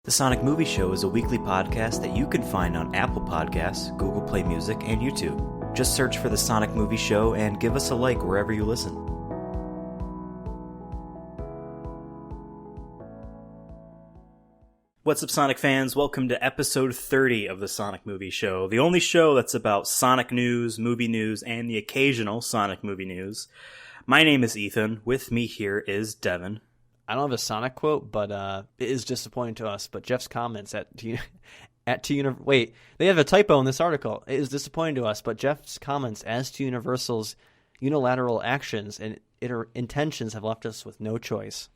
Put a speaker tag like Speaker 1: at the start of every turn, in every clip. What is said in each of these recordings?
Speaker 1: The Sonic Movie Show is a weekly podcast that you can find on Apple Podcasts, Google Play Music, and YouTube. Just search for The Sonic Movie Show and give us a like wherever you listen. What's up, Sonic fans? Welcome to episode 30 of The Sonic Movie Show, the only show that's about Sonic news, and the occasional Sonic movie news. My name is Ethan. With me here is Devin.
Speaker 2: I don't have a Sonic quote, but it is disappointing to us. But Jeff's comments they have a typo in this article. It is disappointing to us, but Jeff's comments as to Universal's unilateral actions and intentions have left us with no choice.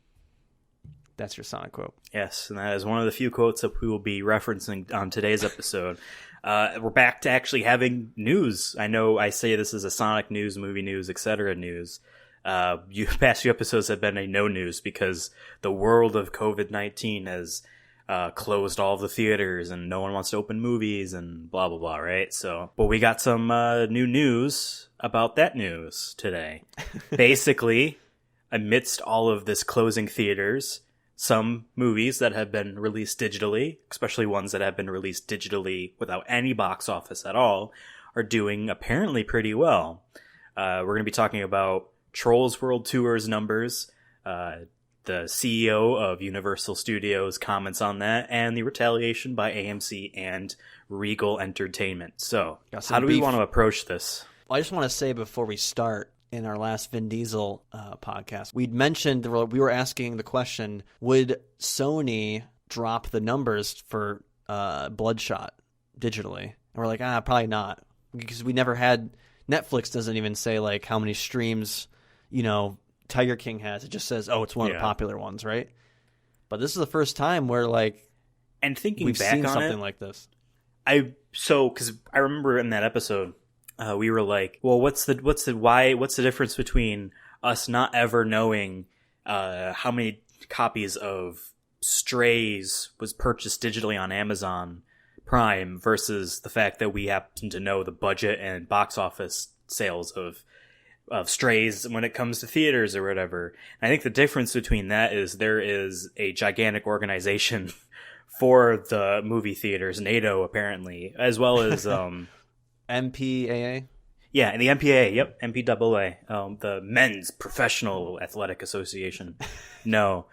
Speaker 2: That's your Sonic quote.
Speaker 1: Yes, and that is one of the few quotes that we will be referencing on today's episode. We're back to actually having news. I know I say this is a Sonic news, movie news, etc. news. Past few episodes have been a no news because the world of COVID-19 has closed all the theaters and no one wants to open movies and blah, blah, blah, right? So, but we got some new news about that news today. Basically, amidst all of this closing theaters, some movies that have been released digitally, especially ones that have been released digitally without any box office at all, are doing apparently pretty well. We're going to be talking about Trolls World Tour's numbers, the CEO of Universal Studios comments on that, and the retaliation by AMC and Regal Entertainment. So, how do we want to approach this?
Speaker 2: Well, I just want to say before we start, in our last Vin Diesel podcast, we'd mentioned, we were asking the question, would Sony drop the numbers for Bloodshot digitally? And we're like, probably not. Because we never had, Netflix doesn't even say like how many streams Tiger King has. It just says, it's one of the popular ones, right? But this is the first time where
Speaker 1: and thinking
Speaker 2: we've
Speaker 1: back
Speaker 2: seen
Speaker 1: on
Speaker 2: something
Speaker 1: it,
Speaker 2: like this.
Speaker 1: Because I remember in that episode, we were like, well, what's the difference between us not ever knowing how many copies of Strays was purchased digitally on Amazon Prime versus the fact that we happen to know the budget and box office sales of Strays when it comes to theaters or whatever. And I think the difference between that is there is a gigantic organization for the movie theaters, NATO apparently, as well as
Speaker 2: MPAA?
Speaker 1: Yeah, and the MPAA, yep, MPAA, the Men's Professional Athletic Association. No.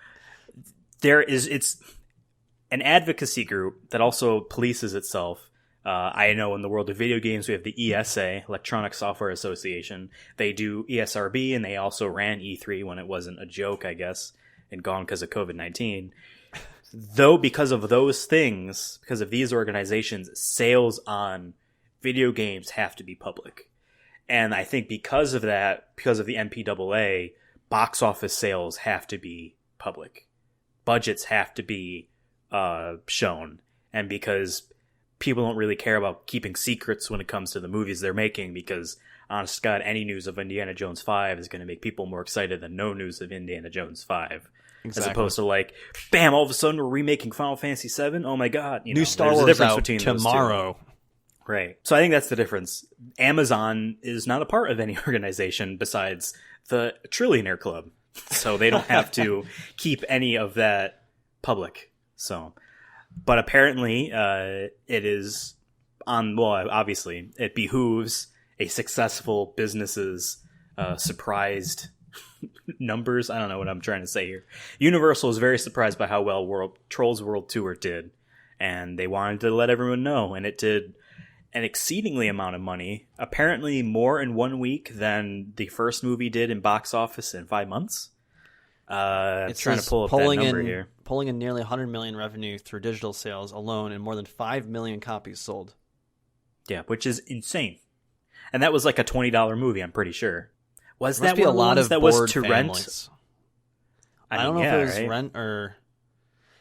Speaker 1: It's an advocacy group that also polices itself. I know in the world of video games, we have the ESA, Electronic Software Association. They do ESRB, and they also ran E3 when it wasn't a joke, I guess, and gone because of COVID-19. Though because of those things, because of these organizations, sales on video games have to be public. And I think because of that, because of the MPAA, box office sales have to be public. Budgets have to be shown. And because people don't really care about keeping secrets when it comes to the movies they're making, because, honest to God, any news of Indiana Jones 5 is going to make people more excited than no news of Indiana Jones 5. Exactly. As opposed to bam, all of a sudden we're remaking Final Fantasy 7? Oh my God.
Speaker 2: New Star Wars out tomorrow.
Speaker 1: Right. So I think that's the difference. Amazon is not a part of any organization besides the Trillionaire Club. So they don't have to keep any of that public. So, but apparently it is obviously it behooves a successful business's surprised numbers. I don't know what I'm trying to say here. Universal is very surprised by how well Trolls World Tour did. And they wanted to let everyone know. And it did an exceedingly amount of money, apparently more in 1 week than the first movie did in box office in 5 months. It's trying to pull up that number here.
Speaker 2: Pulling in nearly $100 million revenue through digital sales alone and more than 5 million copies sold.
Speaker 1: Yeah, which is insane. And that was like a $20 movie, I'm pretty sure. Was that
Speaker 2: one
Speaker 1: a lot of that was to
Speaker 2: families.
Speaker 1: Rent?
Speaker 2: I don't know if it was rent or...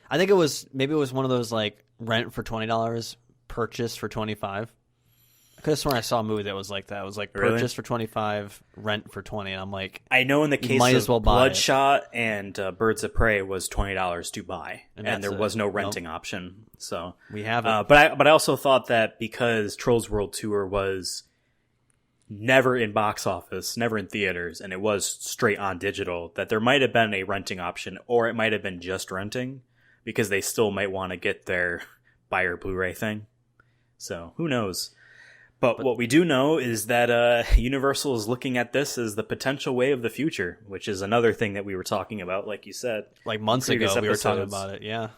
Speaker 2: I think it was one of those rent for $20, purchase for $25. I could have sworn I saw a movie that was like that. It was purchase for $25, rent for $20, and I'm like,
Speaker 1: I know in the case of Bloodshot and Birds of Prey was $20 to buy, and there was no renting option. So
Speaker 2: we have it.
Speaker 1: But I also thought that because Trolls World Tour was never in box office, never in theaters, and it was straight on digital, that there might have been a renting option, or it might have been just renting. because they still might want to get their buyer Blu-ray thing. So who knows? But what we do know is that Universal is looking at this as the potential way of the future, which is another thing that we were talking about, like you said.
Speaker 2: Like months ago, we were talking about it, yeah.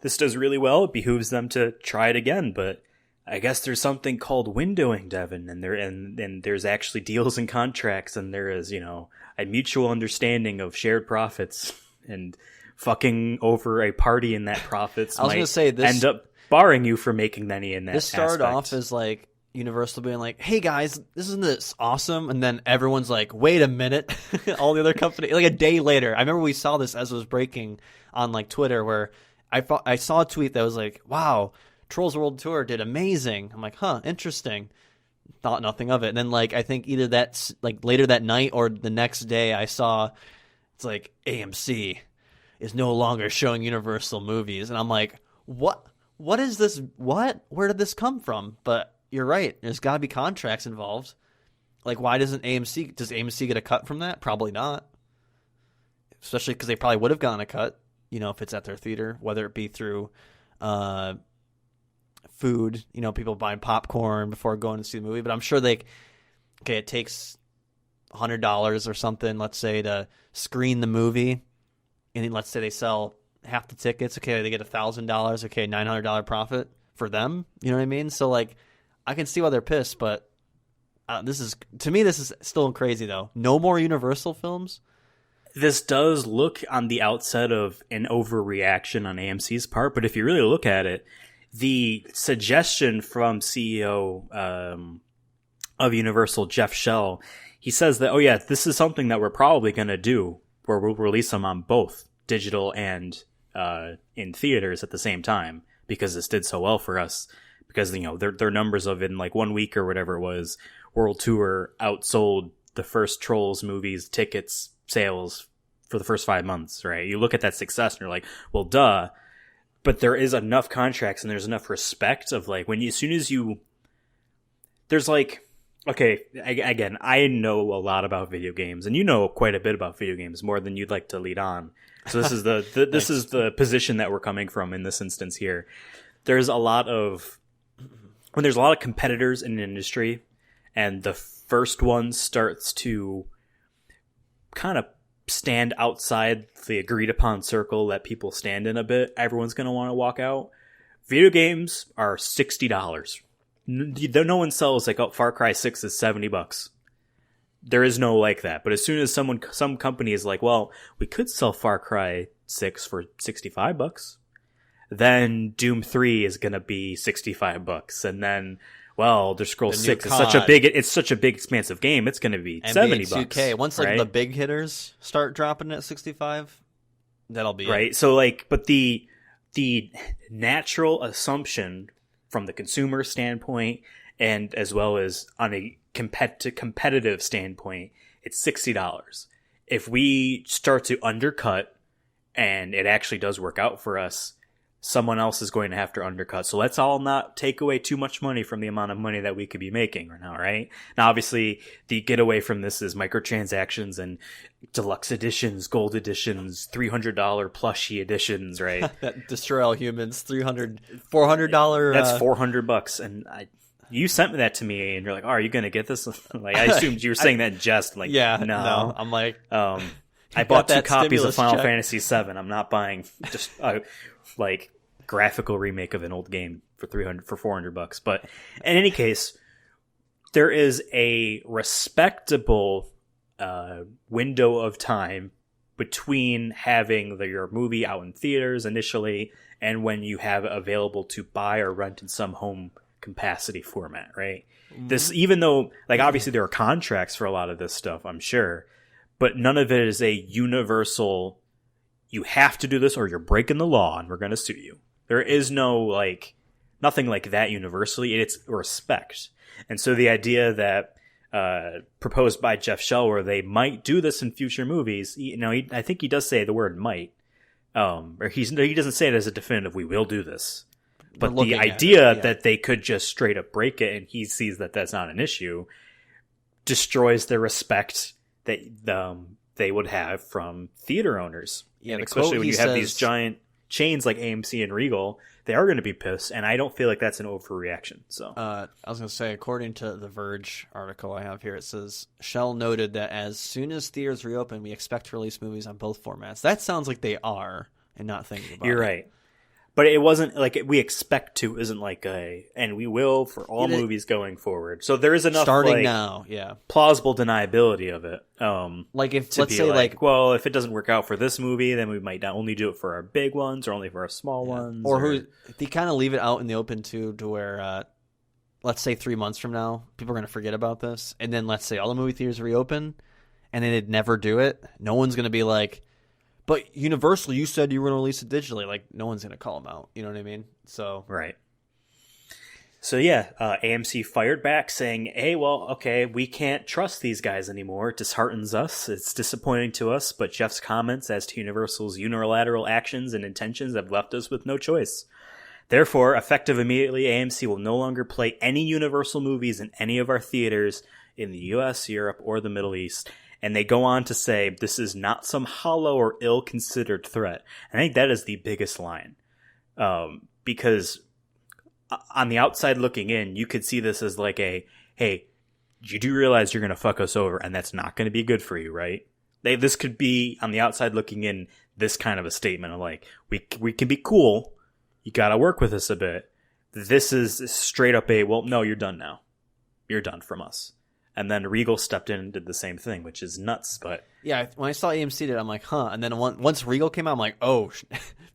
Speaker 1: This does really well. It behooves them to try it again, but I guess there's something called windowing, Devin, and there's actually deals and contracts, and there is, a mutual understanding of shared profits, and fucking over a party in that profits end up barring you from making any in that
Speaker 2: This started
Speaker 1: aspect.
Speaker 2: off as like Universal being like, hey guys, isn't this awesome? And then everyone's like, wait a minute. All the other companies, like a day later, I remember we saw this as it was breaking on like Twitter, where I saw a tweet that was like, wow, Trolls World Tour did amazing. I'm like, huh, interesting. Thought nothing of it. And then like I think either that's like later that night or the next day I saw it's like AMC is no longer showing Universal movies, and I'm like, what is this? Where did this come from? But you're right. There's got to be contracts involved. Like, why does AMC get a cut from that? Probably not. Especially because they probably would have gotten a cut, if it's at their theater, whether it be through food, people buying popcorn before going to see the movie. But I'm sure it takes $100 or something, let's say, to screen the movie. And then let's say they sell half the tickets. Okay, they get $1,000. Okay, $900 profit for them. You know what I mean? So like, I can see why they're pissed, but this is still crazy though. No more Universal films.
Speaker 1: This does look on the outset of an overreaction on AMC's part, but if you really look at it, the suggestion from CEO of Universal, Jeff Shell, he says that, this is something that we're probably going to do, where we'll release them on both digital and in theaters at the same time, because this did so well for us. Because their numbers of in like 1 week or whatever it was, World Tour outsold the first Trolls movies tickets sales for the first 5 months. Right? You look at that success and you're like, well, duh. But there is enough contracts and there's enough respect of like there's like, okay, again, I know a lot about video games, and you know quite a bit about video games, more than you'd like to lead on. So this is this is the position that we're coming from in this instance here. There's a lot of competitors in an industry, and the first one starts to kind of stand outside the agreed upon circle that people stand in a bit, everyone's going to want to walk out. Video games are $60. No one sells like, Far Cry 6 is $70. There is no like that. But as soon as some company is like, well, we could sell Far Cry 6 for $65, then Doom 3 is going to be $65, and then, well, Elder Scrolls 6 is such a big expansive game, it's going to be $70.
Speaker 2: 2K. Once
Speaker 1: right?
Speaker 2: The big hitters start dropping at 65, that'll be
Speaker 1: right.
Speaker 2: It.
Speaker 1: So like, but the natural assumption from the consumer standpoint, and as well as on a competitive standpoint, it's $60. If we start to undercut, and it actually does work out for us, someone else is going to have to undercut. So let's all not take away too much money from the amount of money that we could be making right now, right? Now, obviously, the getaway from this is microtransactions and deluxe editions, gold editions, $300 plushie editions, right?
Speaker 2: That destroy all humans, $400.
Speaker 1: That's $400, and you sent me that to me, and you're like, "Oh, are you going to get this?" Like, I assumed you were saying that in jest. Like,
Speaker 2: yeah,
Speaker 1: no.
Speaker 2: I'm like,
Speaker 1: I bought 2 copies of Final
Speaker 2: check.
Speaker 1: Fantasy VII. I'm not buying just like graphical remake of an old game for $400. But in any case, there is a respectable window of time between having your movie out in theaters initially and when you have it available to buy or rent in some home capacity format, right? Mm-hmm. This, even though, like, obviously there are contracts for a lot of this stuff, I'm sure, but none of it is a universal, you have to do this or you're breaking the law and we're going to sue you. There is no, like, nothing like that universally. It's respect. And so the idea that proposed by Jeff Shell, where they might do this in future movies, I think he does say the word might, or he doesn't say it as a definitive, we will do this. But the idea that they could just straight up break it, and he sees that that's not an issue, destroys the respect that they would have from theater owners.
Speaker 2: Yeah,
Speaker 1: and
Speaker 2: the
Speaker 1: especially
Speaker 2: quote
Speaker 1: when
Speaker 2: he
Speaker 1: you have
Speaker 2: says-
Speaker 1: these giant chains like AMC and Regal, they are going to be pissed, and I don't feel like that's an overreaction. So
Speaker 2: I was going to say, according to the Verge article I have here, it says, Shell noted that as soon as theaters reopen, we expect to release movies on both formats. That sounds like they are, and not thinking about it.
Speaker 1: you're right. But it wasn't like we expect to, isn't like and we will for all movies going forward. So there is enough
Speaker 2: starting now, yeah,
Speaker 1: plausible deniability of it.
Speaker 2: Like if let's say like
Speaker 1: well, if it doesn't work out for this movie, then we might not only do it for our big ones or only for our small ones.
Speaker 2: Or they kind of leave it out in the open too, to where let's say 3 months from now, people are going to forget about this, and then let's say all the movie theaters reopen, and then they'd never do it. No one's going to be like, but Universal, you said you were going to release it digitally. Like, no one's going to call them out. You know what I mean? So
Speaker 1: right. So yeah, AMC fired back saying, hey, well, okay, we can't trust these guys anymore. It disheartens us. It's disappointing to us, but Jeff's comments as to Universal's unilateral actions and intentions have left us with no choice. Therefore, effective immediately, AMC will no longer play any Universal movies in any of our theaters in the US, Europe, or the Middle East. And they go on to say, this is not some hollow or ill-considered threat. I think that is the biggest line. Because on the outside looking in, you could see this as like hey, you do realize you're going to fuck us over, and that's not going to be good for you, right? This could be, on the outside looking in, this kind of a statement of like, we can be cool, you got to work with us a bit. This is straight up well, no, you're done now. You're done from us. And then Regal stepped in and did the same thing, which is nuts. But
Speaker 2: yeah, when I saw AMC did it, I'm like, huh. And then once Regal came out, I'm like, oh,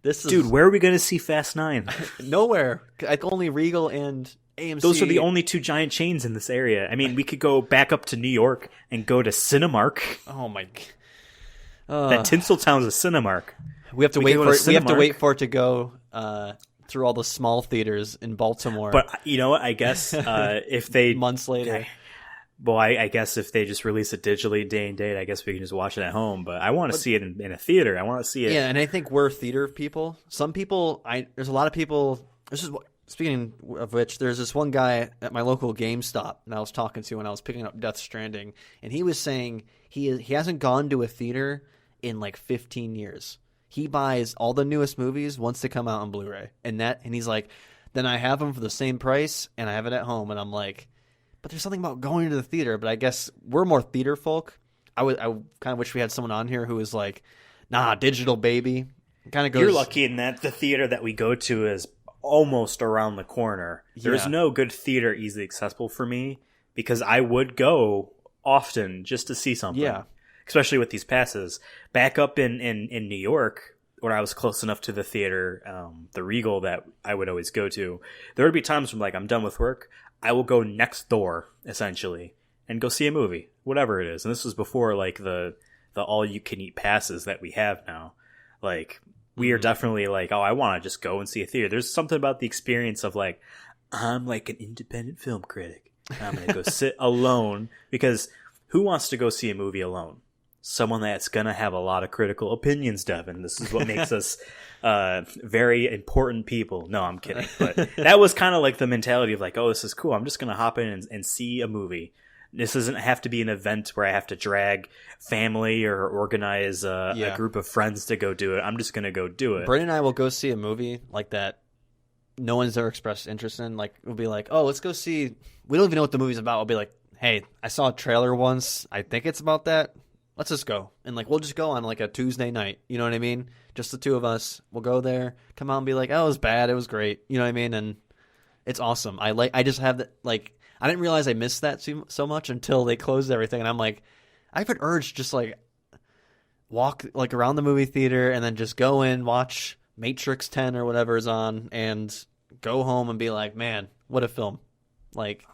Speaker 2: this is...
Speaker 1: Dude, where are we going to see Fast 9?
Speaker 2: Nowhere. Like, only Regal and AMC.
Speaker 1: Those are the only two giant chains in this area. I mean, we could go back up to New York and go to Cinemark.
Speaker 2: Oh, my...
Speaker 1: that Tinseltown's a Cinemark.
Speaker 2: We have to wait for it. We have to wait for it to go through all the small theaters in Baltimore.
Speaker 1: But you know what? I guess if they...
Speaker 2: months later.
Speaker 1: Well, I guess if they just release it digitally day and date, I guess we can just watch it at home. But I want to see it in a theater. I want to see it.
Speaker 2: Yeah, and I think we're theater people. Some people, there's a lot of people. Speaking of which, there's this one guy at my local GameStop that I was talking to when I was picking up Death Stranding, and he was saying he hasn't gone to a theater in like 15 years. He buys all the newest movies once they come out on Blu-ray, and he's like, then I have them for the same price, and I have it at home, and I'm like. But there's something about going to the theater. But I guess we're more theater folk. I kind of wish we had someone on here who was like, nah, digital, baby. Kind of goes.
Speaker 1: You're lucky in that the theater that we go to is almost around the corner. Yeah. There's no good theater easily accessible for me because I would go often just to see something.
Speaker 2: Yeah.
Speaker 1: Especially with these passes. Back up in New York, when I was close enough to the theater, the Regal that I would always go to, there would be times when like I'm done with work. I will go next door, essentially, and go see a movie, whatever it is. And this was before, like, the all-you-can-eat passes that we have now. Like, we are definitely like, oh, I want to just go and see a theater. There's something about the experience of, like, I'm like an independent film critic. I'm going to go sit alone. Because who wants to go see a movie alone? Someone that's going to have a lot of critical opinions, Devin. This is what makes us very important people. No, I'm kidding. But that was kind of like the mentality of like, oh, this is cool. I'm just going to hop in and see a movie. This doesn't have to be an event where I have to drag family or organize a group of friends to go do it. I'm just going to go do it.
Speaker 2: Brent and I will go see a movie like that no one's ever expressed interest in. Like, we'll be like, oh, let's go see. We don't even know what the movie's about. We'll be like, hey, I saw a trailer once. I think it's about that. Let's just go. And, like, we'll just go on, like, a Tuesday night. You know what I mean? Just the two of us. We'll go there, come out and be like, oh, it was bad. It was great. You know what I mean? And it's awesome. I just have that, like, I didn't realize I missed that so much until they closed everything. And I'm like, I have an urge to just, like, walk, like, around the movie theater and then just go in, watch Matrix 10 or whatever is on, and go home and be like, man, what a film. Like...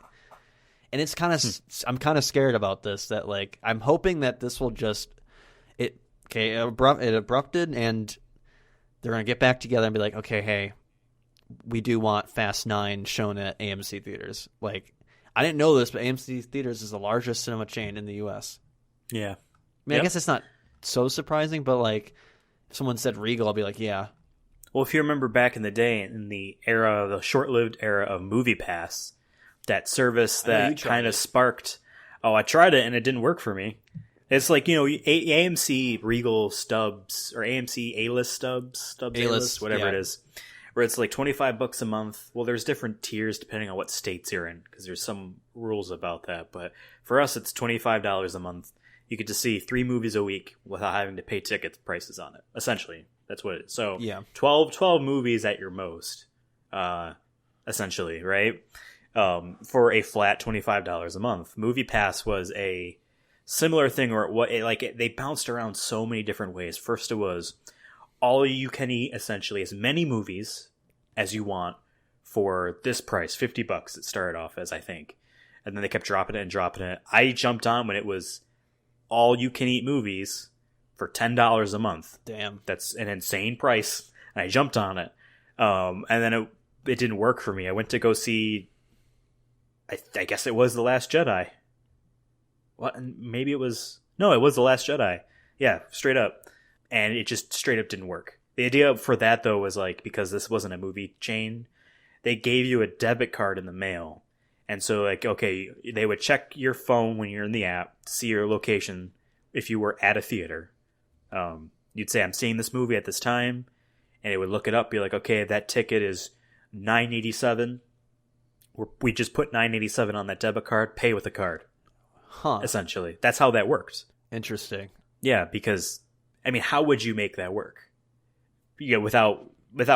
Speaker 2: And it's kind of, I'm kind of scared about this. That like, I'm hoping that this will just, it abrupted, and they're gonna get back together and be like, okay, hey, we do want Fast 9 shown at AMC theaters. Like, I didn't know this, but AMC theaters is the largest cinema chain in the U.S.
Speaker 1: Yeah,
Speaker 2: I mean, I guess it's not so surprising, but like, if someone said Regal, I'll be like, yeah.
Speaker 1: Well, if you remember back in the day, in the short-lived era of MoviePass. That service that kind of sparked. Oh, I tried it and it didn't work for me. It's like, AMC Regal stubs or AMC A-list stubs A-list, whatever it is, where it's like $25 a month. Well, there's different tiers depending on what states you're in, because there's some rules about that. But for us, it's $25 a month. You get to see 3 movies a week without having to pay ticket prices on it. Essentially, that's what it is. So 12 movies at your most, essentially, right? For a flat $25 a month. Movie Pass was a similar thing, or they bounced around so many different ways. First, it was all you can eat, essentially, as many movies as you want for this price, $50 it started off as, I think. And then they kept dropping it. I jumped on when it was all you can eat movies for $10 a month.
Speaker 2: Damn.
Speaker 1: That's an insane price. And I jumped on it. And then it didn't work for me. I went to go see, I guess it was The Last Jedi. What? Maybe it was... No, it was The Last Jedi. Yeah, straight up. And it just straight up didn't work. The idea for that, though, was like, because this wasn't a movie chain, they gave you a debit card in the mail. And so, like, okay, they would check your phone when you're in the app to see your location if you were at a theater. You'd say, I'm seeing this movie at this time. And it would look it up, be like, okay, that ticket is $9.87. We just put $9.87 on that debit card, pay with the card.
Speaker 2: Huh.
Speaker 1: Essentially. That's how that works.
Speaker 2: Interesting.
Speaker 1: Yeah, because, I mean, how would you make that work? Without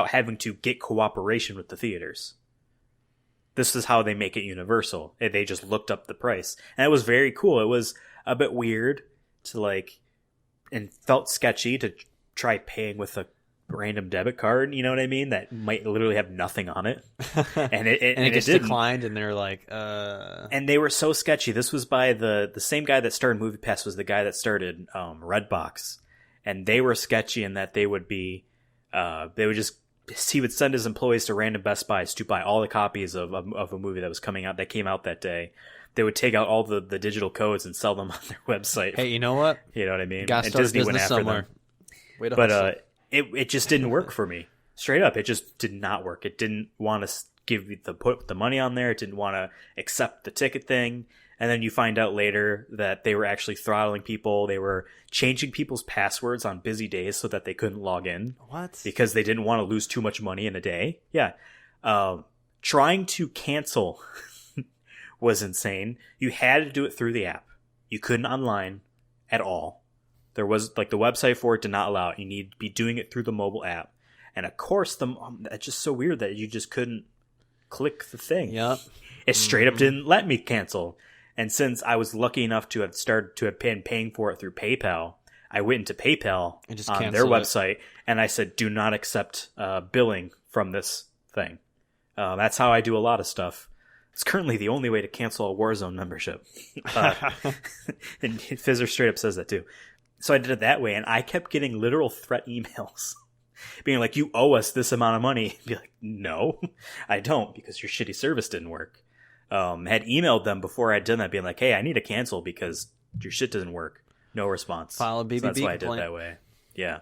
Speaker 1: having to get cooperation with the theaters. This is how they make it universal. They just looked up the price. And it was very cool. It was a bit weird to and felt sketchy to try paying with a random debit card, you know what I mean? That might literally have nothing on it. And it
Speaker 2: just
Speaker 1: didn't.
Speaker 2: Declined, and they're like,
Speaker 1: And they were so sketchy. This was by the same guy that started MoviePass was the guy that started Redbox. And they were sketchy in that they would be, he would send his employees to random Best Buys to buy all the copies of a movie that was coming out, that came out that day. They would take out all the digital codes and sell them on their website.
Speaker 2: Hey, you know what?
Speaker 1: You know what I mean?
Speaker 2: Gotta start a business somewhere.
Speaker 1: But it just didn't work for me. Straight up, it just did not work. It didn't want to put the money on there. It didn't want to accept the ticket thing. And then you find out later that they were actually throttling people. They were changing people's passwords on busy days so that they couldn't log in.
Speaker 2: What?
Speaker 1: Because they didn't want to lose too much money in a day. Yeah. Trying to cancel was insane. You had to do it through the app. You couldn't online at all. There was, the website for it did not allow it. You need to be doing it through the mobile app. And of course, it's just so weird that you just couldn't click the thing.
Speaker 2: Yep.
Speaker 1: It straight up didn't let me cancel. And since I was lucky enough to have been paying for it through PayPal, I went into PayPal on their website, and I said, do not accept billing from this thing. That's how I do a lot of stuff. It's currently the only way to cancel a Warzone membership. And Fizzer straight up says that too. So I did it that way, and I kept getting literal threat emails being like, you owe us this amount of money. Be like, no, I don't, because your shitty service didn't work. Had emailed them before I'd done that, being like, hey, I need to cancel because your shit doesn't work. No response.
Speaker 2: File a BBB
Speaker 1: so that's why
Speaker 2: complaint.
Speaker 1: I did it that way. Yeah.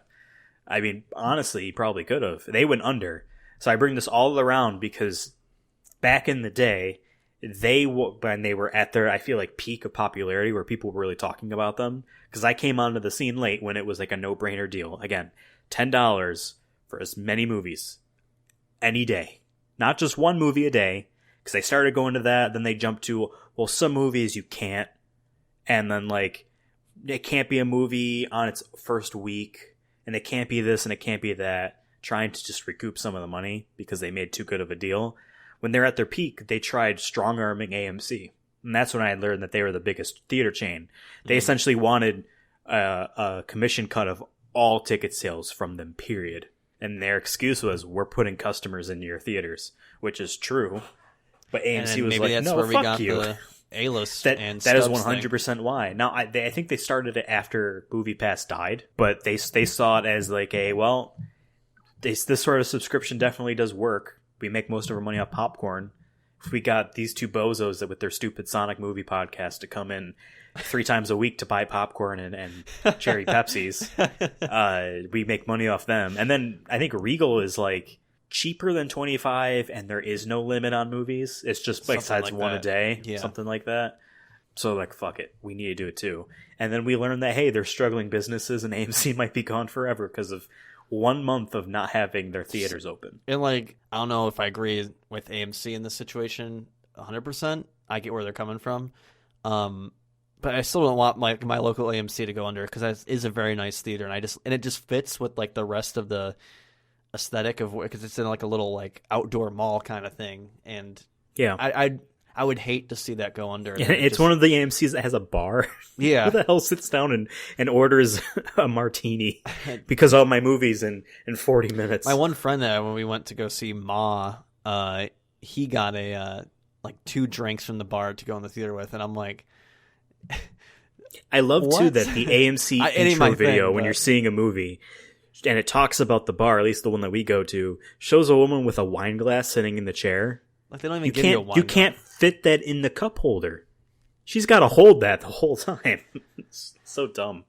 Speaker 1: I mean, honestly, you probably could have. They went under. So I bring this all around because back in the day, when they were at their, I feel like, peak of popularity where people were really talking about them, because I came onto the scene late when it was like a no-brainer deal. Again, $10 for as many movies any day. Not just one movie a day, because they started going to that, then they jumped to, well, some movies you can't, and then it can't be a movie on its first week, and it can't be this and it can't be that, trying to just recoup some of the money because they made too good of a deal. When they're at their peak, they tried strong-arming AMC. And that's when I learned that they were the biggest theater chain. They essentially wanted a commission cut of all ticket sales from them, period. And their excuse was, we're putting customers into your theaters, which is true. But AMC was like, no, fuck you.
Speaker 2: The A-list
Speaker 1: that
Speaker 2: and
Speaker 1: is
Speaker 2: Stubs
Speaker 1: 100% why. Now, I think they started it after MoviePass died, but they saw it as this sort of subscription definitely does work. We make most of our money off popcorn. If we got these two bozos that with their stupid Sonic movie podcast to come in 3 times a week to buy popcorn and cherry Pepsis, we make money off them. And then I think Regal is cheaper than $25, and there is no limit on movies. It's just besides one a day, something like that. So like, fuck it, we need to do it too. And then we learned that, hey, they're struggling businesses and AMC might be gone forever because of 1 month of not having their theaters open.
Speaker 2: And like, I don't know if I agree with AMC in this situation 100%. I get where they're coming from. But I still don't want my local AMC to go under because it is a very nice theater, and it just fits with like the rest of the aesthetic of because it's in like a little like outdoor mall kind of thing. And
Speaker 1: yeah,
Speaker 2: I would hate to see that go under.
Speaker 1: Yeah, it's one of the AMCs that has a bar.
Speaker 2: Yeah.
Speaker 1: Who the hell sits down and orders a martini because all my movies in 40 minutes?
Speaker 2: My one friend that when we went to go see Ma, he got a like 2 drinks from the bar to go in the theater with, and I'm like,
Speaker 1: I love too that the AMC intro video when you're seeing a movie and it talks about the bar, at least the one that we go to, shows a woman with a wine glass sitting in the chair.
Speaker 2: Like they don't even give you a wine
Speaker 1: You can't fit that in the cup holder. She's got to hold that the whole time. It's so dumb.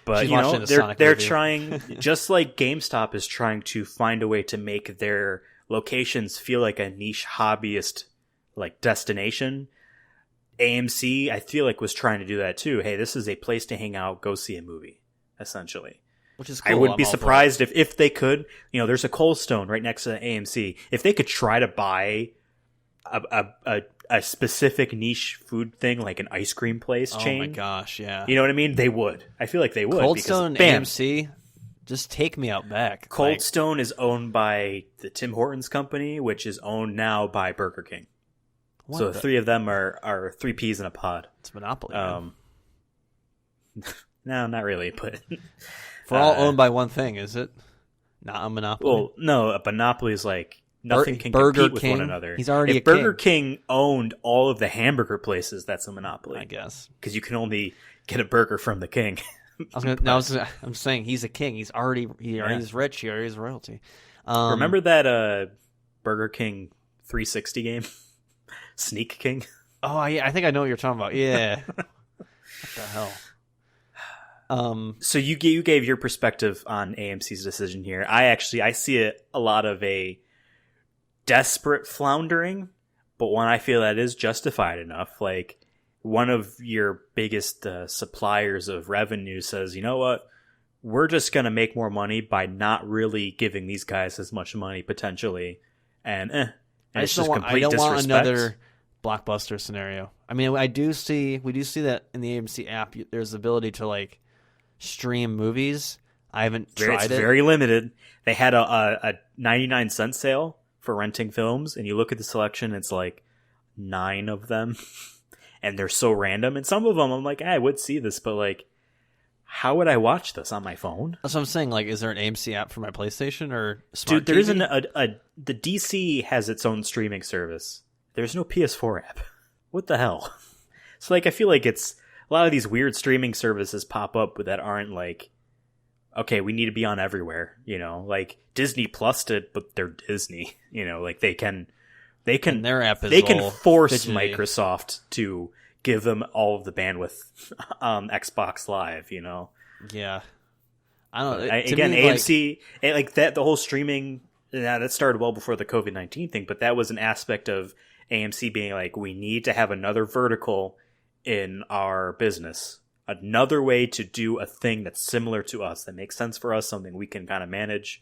Speaker 1: But
Speaker 2: She's
Speaker 1: you know, they're
Speaker 2: movie.
Speaker 1: trying, just like GameStop is trying to find a way to make their locations feel like a niche hobbyist like destination. AMC, I feel like, was trying to do that too. Hey, this is a place to hang out, go see a movie, essentially.
Speaker 2: Which is cool.
Speaker 1: I wouldn't be surprised if they could. You know, there's a Cold Stone right next to AMC. If they could try to buy a specific niche food thing, like an ice cream place chain.
Speaker 2: Oh my gosh, yeah.
Speaker 1: You know what I mean? They would. I feel like they would.
Speaker 2: Cold Stone and AMC, just take me out back.
Speaker 1: Cold Stone is owned by the Tim Hortons company, which is owned now by Burger King. So the 3 of them are 3 peas in a pod.
Speaker 2: It's Monopoly.
Speaker 1: No, not really, but
Speaker 2: if we're all owned by one thing, is it not a monopoly?
Speaker 1: Well, no, a monopoly is like nothing can
Speaker 2: Burger
Speaker 1: compete with
Speaker 2: King,
Speaker 1: one another.
Speaker 2: He's already
Speaker 1: if
Speaker 2: a
Speaker 1: Burger
Speaker 2: king.
Speaker 1: King owned all of the hamburger places, that's a monopoly,
Speaker 2: I guess,
Speaker 1: because you can only get a burger from the king.
Speaker 2: I'm saying he's a king. He's already rich. He already has royalty.
Speaker 1: Remember that Burger King 360 game? Sneak King.
Speaker 2: Oh yeah, I think I know what you're talking about. Yeah. What the hell?
Speaker 1: So you gave your perspective on AMC's decision here. I see a lot of a desperate floundering, but one I feel that is justified enough. Like one of your biggest suppliers of revenue says, you know what? We're just going to make more money by not really giving these guys as much money potentially. And it's just complete disrespect. I don't want another
Speaker 2: Blockbuster scenario. I mean, we do see that in the AMC app. There's the ability to like stream movies. I haven't tried it.
Speaker 1: It's very limited. They had a 99-cent sale for renting films, and you look at the selection, it's like 9 of them, and they're so random. And some of them, I'm like, I would see this, but like, how would I watch this on my phone?
Speaker 2: That's what I'm saying. Like, is there an AMC app for my PlayStation or smart
Speaker 1: TV? Dude, there isn't the DC has its own streaming service. There's no PS4 app. What the hell? So like, I feel like it's a lot of these weird streaming services pop up that aren't like, okay, we need to be on everywhere. You know, like Disney Plus did, but they're Disney. You know, like they can
Speaker 2: and their app is
Speaker 1: they can force
Speaker 2: fidgety.
Speaker 1: Microsoft to give them all of the bandwidth on Xbox Live. You know.
Speaker 2: Yeah. I don't know.
Speaker 1: Again, AMC like that. The whole streaming that started well before the COVID-19 thing, but that was an aspect of AMC being like, we need to have another vertical in our business, another way to do a thing that's similar to us, that makes sense for us, something we can kind of manage.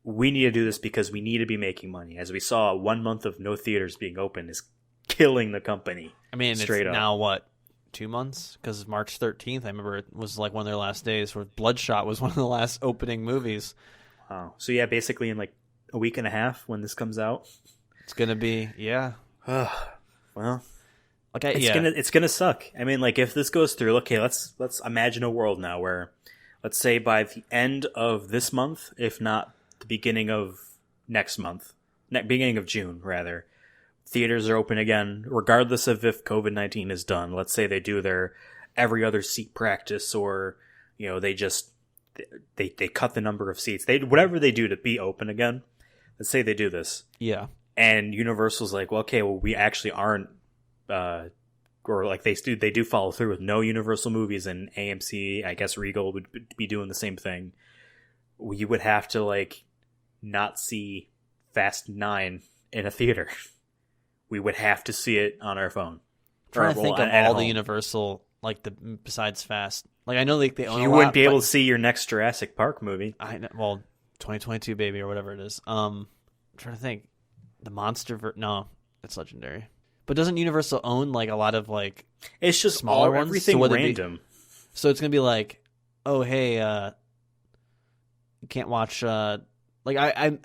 Speaker 1: We need to do this because we need to be making money. As we saw, 1 month of no theaters being open is killing the company.
Speaker 2: I mean,
Speaker 1: straight up.
Speaker 2: Now what, 2 months? Because March 13th, I remember it was like one of their last days where Bloodshot was one of the last opening movies.
Speaker 1: Wow. So yeah, basically in like a week and a half when this comes out.
Speaker 2: It's gonna be, yeah.
Speaker 1: Well,
Speaker 2: okay,
Speaker 1: it's gonna suck. I mean, like if this goes through, okay, let's imagine a world now where, let's say by the end of this month, if not the beginning of next month, beginning of June rather, theaters are open again, regardless of if COVID-19 is done. Let's say they do their every other seat practice, or you know they cut the number of seats. Whatever they do to be open again. Let's say they do this.
Speaker 2: Yeah.
Speaker 1: And Universal's like, well, okay, well, we actually aren't, or like they do follow through with no Universal movies, and AMC, I guess Regal would be doing the same thing. You would have to like not see Fast 9 in a theater. We would have to see it on our phone.
Speaker 2: trying to think of all the Universal, like besides Fast. Like I know they own.
Speaker 1: You wouldn't be able to see your next Jurassic Park movie.
Speaker 2: I know, well, 2022 baby or whatever it is. I'm trying to think. The no, it's Legendary. But doesn't Universal own like a lot of like?
Speaker 1: It's just
Speaker 2: smaller ones.
Speaker 1: Everything random.
Speaker 2: So it's gonna be like, oh hey, you can't watch. Like I'm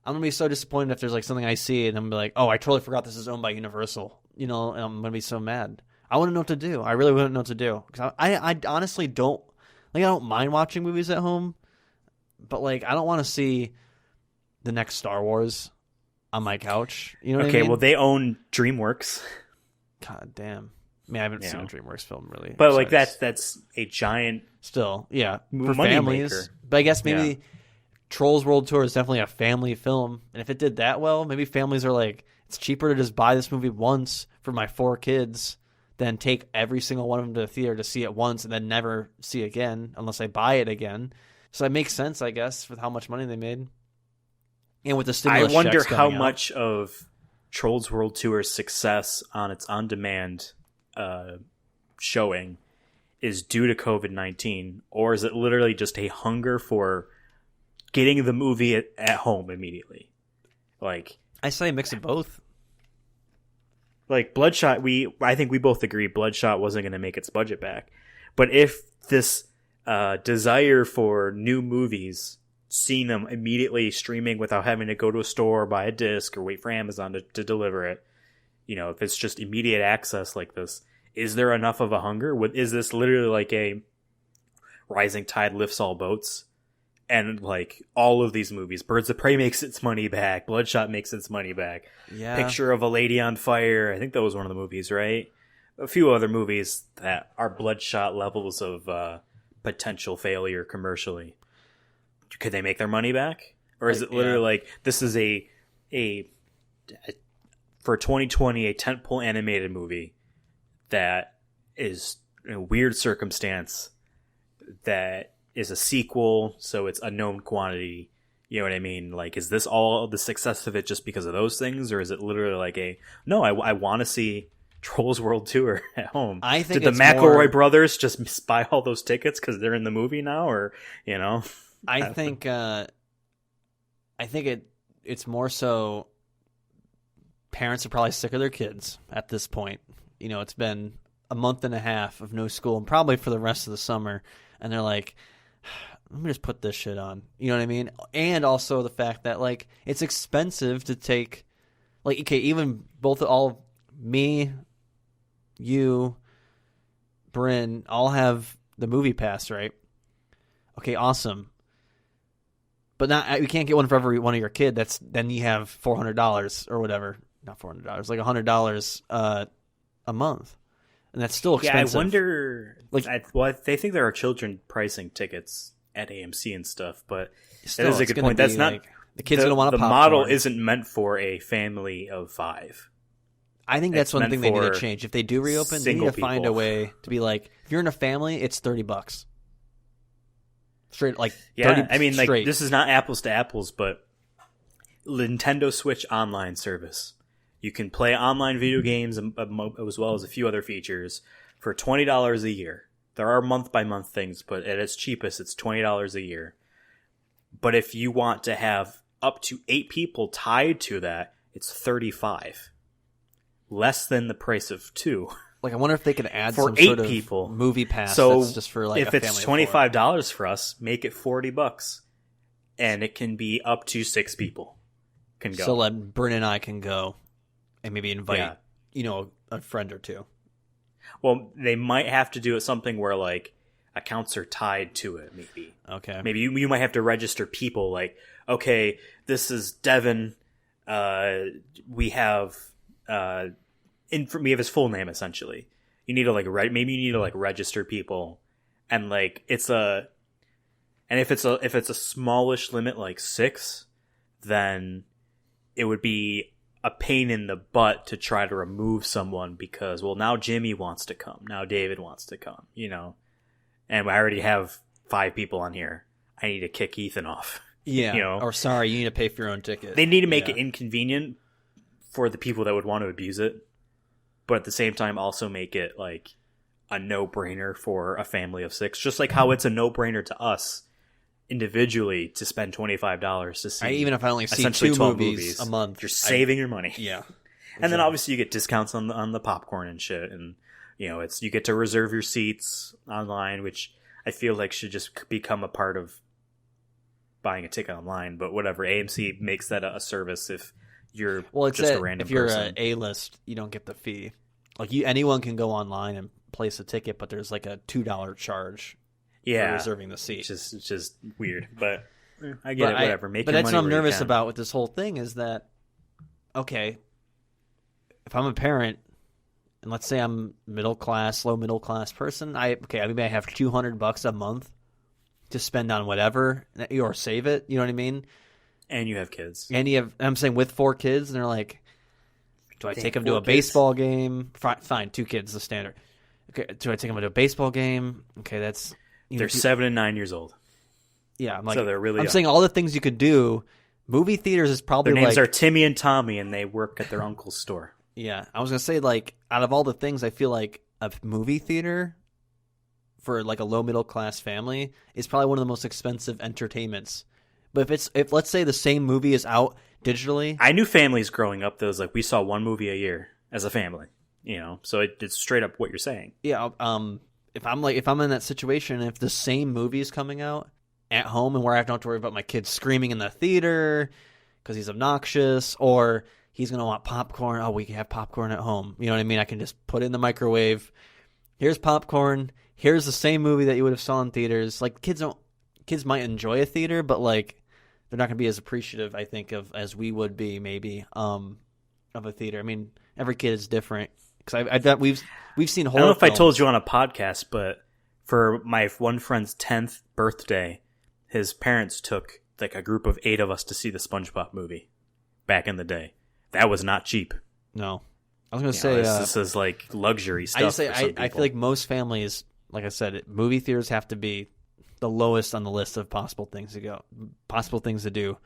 Speaker 2: gonna be so disappointed if there's like something I see and I'm gonna be like, oh, I totally forgot this is owned by Universal. And I'm gonna be so mad. I wouldn't know what to do. I really wouldn't know what to do because I honestly don't like. I don't mind watching movies at home, but like I don't want to see the next Star Wars on my couch. You know what I mean?
Speaker 1: Well, they own DreamWorks.
Speaker 2: God damn. I mean, I haven't seen a DreamWorks film really.
Speaker 1: But like that's a giant
Speaker 2: still, yeah, for
Speaker 1: money
Speaker 2: families.
Speaker 1: Maker.
Speaker 2: But I guess maybe Trolls World Tour is definitely a family film, and if it did that well, maybe families are like, it's cheaper to just buy this movie once for my 4 kids than take every single one of them to the theater to see it once and then never see it again unless I buy it again. So that makes sense, I guess, with how much money they made. And with the stimulus,
Speaker 1: I wonder
Speaker 2: checks
Speaker 1: how
Speaker 2: out.
Speaker 1: much of Trolls World Tour's success on its on-demand showing is due to COVID-19, or is it literally just a hunger for getting the movie at home immediately? Like,
Speaker 2: I say a mix of both.
Speaker 1: Like Bloodshot, I think we both agree Bloodshot wasn't going to make its budget back. But if this desire for new movies, seeing them immediately streaming without having to go to a store or buy a disc or wait for Amazon to deliver it, if it's just immediate access like this, is there enough of a hunger? Is this literally like a rising tide lifts all boats? And like all of these movies, Birds of Prey makes its money back, Bloodshot makes its money back.
Speaker 2: Yeah.
Speaker 1: Picture of a Lady on Fire, I think that was one of the movies, right? A few other movies that are Bloodshot levels of potential failure commercially. Could they make their mony back? Or is it literally like, this is a for 2020, a tentpole animated movie that is in a weird circumstance that is a sequel, so it's a known quantity. You know what I mean? Like, is this all the success of it just because of those things, or is it literally like I want to see Trolls World Tour at home?
Speaker 2: I think
Speaker 1: did the McElroy brothers just buy all those tickets because they're in the movie now, or
Speaker 2: I think it's more so parents are probably sick of their kids at this point. It's been a month and a half of no school, and probably for the rest of the summer, and they're like, let me just put this shit on. You know what I mean? And also the fact that like it's expensive to take, like, okay, even all me, you, Bryn all have the movie pass, right? Okay, awesome. But you can't get one for every one of your kid. Then you have $400 or whatever. Not $400, like $100 a month, and that's still expensive.
Speaker 1: Yeah, I wonder. Like, they think there are children pricing tickets at AMC and stuff, but
Speaker 2: still,
Speaker 1: that is a good point. That's not
Speaker 2: the kids gonna want
Speaker 1: the
Speaker 2: popcorn.
Speaker 1: model isn't meant for a family of 5.
Speaker 2: I think that's one thing they need to change. If they do reopen, they need to find a way to be like, if you're in a family, it's $30. Straight, like,
Speaker 1: yeah,
Speaker 2: 30
Speaker 1: I mean,
Speaker 2: straight.
Speaker 1: like, this is not apples to apples, but Nintendo Switch Online service. You can play online video games as well as a few other features for $20 a year. There are month-by-month things, but at its cheapest, it's $20 a year. But if you want to have up to 8 people tied to that, it's $35. Less than the price of 2.
Speaker 2: Like, I wonder if they could add
Speaker 1: for
Speaker 2: some
Speaker 1: 8
Speaker 2: sort of
Speaker 1: people.
Speaker 2: movie pass
Speaker 1: so
Speaker 2: that's just for like
Speaker 1: if
Speaker 2: a
Speaker 1: it's
Speaker 2: family of 4.
Speaker 1: $25 for us, make it $40, and it can be up to 6 people can go.
Speaker 2: So that Bryn and I can go and maybe invite a friend or 2.
Speaker 1: Well, they might have to do it something where like accounts are tied to it. Maybe Maybe you might have to register people. Like, okay, this is Devin. We have we have his full name essentially. You need to maybe you need to register people, and like if it's a smallish limit like 6, then it would be a pain in the butt to try to remove someone because, well, now Jimmy wants to come, now David wants to come, and I already have 5 people on here. I need to kick Ethan off.
Speaker 2: Yeah, or sorry, you need to pay for your own ticket.
Speaker 1: They need to make it inconvenient for the people that would want to abuse it. but at the same time also make it like a no-brainer for a family of 6, just like how it's a no-brainer to us individually to spend $25 to see.
Speaker 2: Even if I only see
Speaker 1: essentially
Speaker 2: 2
Speaker 1: 12
Speaker 2: movies a month,
Speaker 1: you're saving your money.
Speaker 2: Yeah.
Speaker 1: And then obviously you get discounts on the popcorn and shit, and you get to reserve your seats online, which I feel like should just become a part of buying a ticket online. But whatever, AMC makes that a service if you're just a random person.
Speaker 2: If you're an A-list, you don't get the fee. Like anyone can go online and place a ticket, but there's like a $2 charge for reserving the seat.
Speaker 1: It's just weird, but I get it. Whatever. But
Speaker 2: that's what I'm nervous about with this whole thing is that, okay, if I'm a parent, and let's say I'm low middle class person, I may have $200 a month to spend on whatever or save it. You know what I mean?
Speaker 1: And you have kids.
Speaker 2: I'm saying with 4 kids, and they're like, do I take them to a baseball game? Fine, 2 kids, the standard. Okay, do I take them to a baseball game? Okay, that's
Speaker 1: they're 7 and 9 years old.
Speaker 2: Yeah, I'm like,
Speaker 1: so they're really.
Speaker 2: I'm saying all the things you could do. Movie theaters is probably
Speaker 1: their names are Timmy and Tommy, and they work at their uncle's store.
Speaker 2: Yeah, I was gonna say like out of all the things, I feel like a movie theater for like a low middle class family is probably one of the most expensive entertainments. But if let's say the same movie is out digitally,
Speaker 1: I knew families growing up that was like we saw one movie a year as a family. So it's straight up what you're saying.
Speaker 2: Yeah. If I'm in that situation, if the same movie is coming out at home and where I don't have to worry about my kid screaming in the theater because he's obnoxious or he's going to want popcorn. Oh, we can have popcorn at home. You know what I mean? I can just put it in the microwave. Here's popcorn. Here's the same movie that you would have saw in theaters. Like kids might enjoy a theater, but like they're not going to be as appreciative, I think, as we would be maybe of a theater. I mean, every kid is different. Because I bet we've seen horror.
Speaker 1: I don't know if
Speaker 2: films.
Speaker 1: I told you on a podcast, but for my one friend's 10th birthday, his parents took like a group of 8 of us to see the SpongeBob movie back in the day. That was not cheap.
Speaker 2: No. I was going to say...
Speaker 1: this is like luxury stuff.
Speaker 2: I feel like most families, like I said, movie theaters have to be the lowest on the list of possible things to do.